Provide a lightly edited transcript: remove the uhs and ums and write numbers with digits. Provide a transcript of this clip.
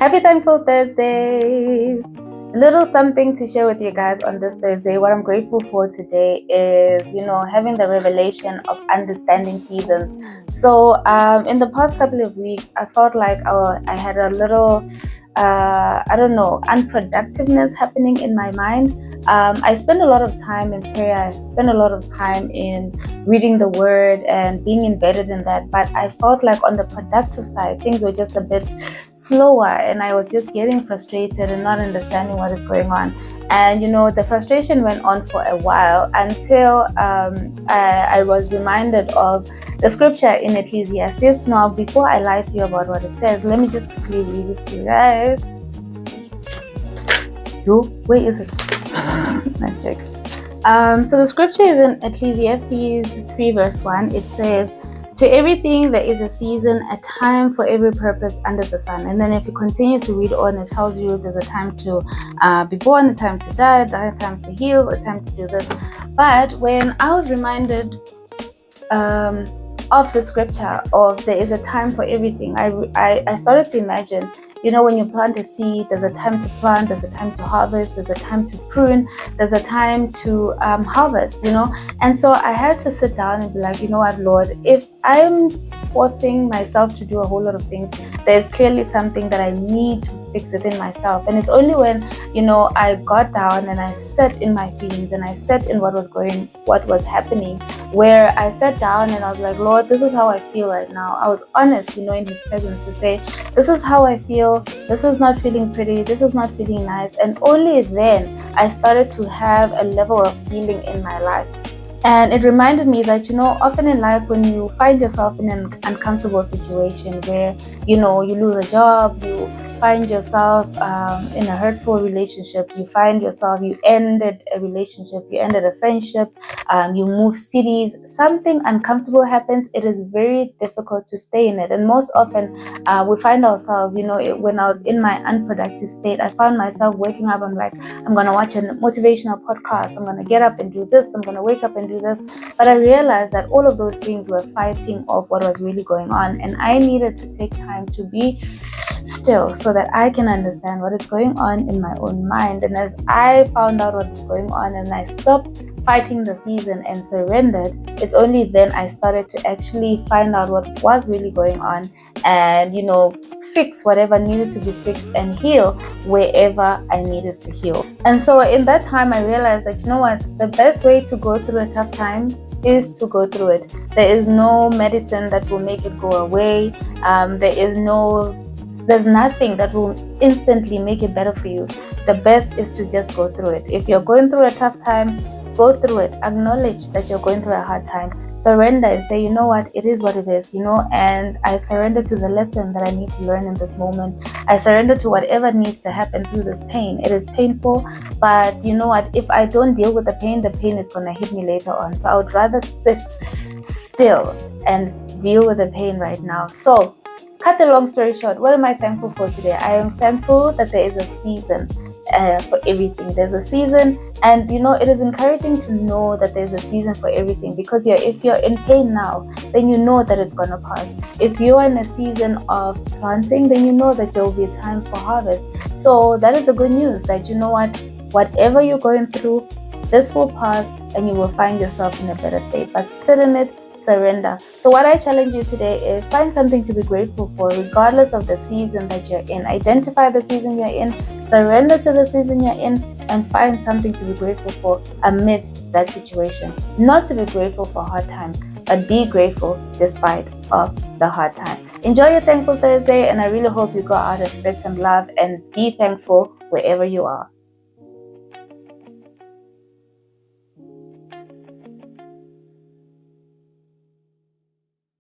Happy Thankful Thursdays! A little something to share with you guys on this Thursday. What I'm grateful for today is, having the revelation of understanding seasons. So, in the past couple of weeks, I felt like I had a little, unproductiveness happening in my mind. I spend a lot of time in prayer. I spend a lot of time in reading the word and being embedded in that. But I felt like on the productive side, things were just a bit slower, and I was just getting frustrated and not understanding what is going on. And the frustration went on for a while until I was reminded of the scripture in Ecclesiastes. Now, before I lie to you about what it says, let me just quickly read it to you guys. Where is it? I'm joking. So the scripture is in Ecclesiastes 3 verse 1. It says, "To everything there is a season, a time for every purpose under the sun." And then if you continue to read on, it tells you there's a time to be born, a time to die, a time to heal, a time to do this. But when I was reminded of the scripture of there is a time for everything, I started to imagine, when you plant a seed, there's a time to plant, there's a time to harvest, there's a time to prune, there's a time to harvest, And so I had to sit down and be like, what, Lord, if I'm forcing myself to do a whole lot of things, there's clearly something that I need to fix within myself. And it's only when, I got down and I sat in my feelings and I sat in what was happening, where I sat down and I was like, Lord, this is how I feel right now. I was honest, in his presence to say, this is how I feel. This is not feeling pretty. This is not feeling nice. And only then I started to have a level of healing in my life. And it reminded me that, often in life when you find yourself in an uncomfortable situation where, you lose a job, you find yourself in a hurtful relationship, you find yourself, you ended a relationship, you ended a friendship, you move cities, something uncomfortable happens, it is very difficult to stay in it. And most often we find ourselves, when I was in my unproductive state, I found myself waking up, I'm like, I'm going to watch a motivational podcast, I'm going to get up and do this, I'm going to wake up and do this. But I realized that all of those things were fighting off what was really going on, and I needed to take time to be still so that I can understand what is going on in my own mind. And as I found out what is going on and I stopped fighting the season and surrendered, it's only then I started to actually find out what was really going on and fix whatever needed to be fixed and heal wherever I needed to heal. And so in that time I realized that the best way to go through a tough time is to go through it. There is no medicine that will make it go away. There's nothing that will instantly make it better for you. The best is to just go through it. If you're going through a tough time, go through it. Acknowledge that you're going through a hard time. Surrender and say, it is what it is, and I surrender to the lesson that I need to learn in this moment. I surrender to whatever needs to happen through this pain. It is painful, but if I don't deal with the pain is going to hit me later on. So I would rather sit still and deal with the pain right now. So, cut the long story short, what am I thankful for today? I am thankful that there is a season for everything. There's a season, and it is encouraging to know that there's a season for everything, because if you're in pain now, then you know that it's gonna pass. If you're in a season of planting, then you know that there will be a time for harvest. So that is the good news, that whatever you're going through, this will pass and you will find yourself in a better state. But sit in it, surrender. So what I challenge you today is find something to be grateful for, regardless of the season that you're in. Identify the season you're in, surrender to the season you're in, and find something to be grateful for amidst that situation. Not to be grateful for hard times, but be grateful despite of the hard time. Enjoy your Thankful Thursday, and I really hope you go out and spread some love and be thankful wherever you are.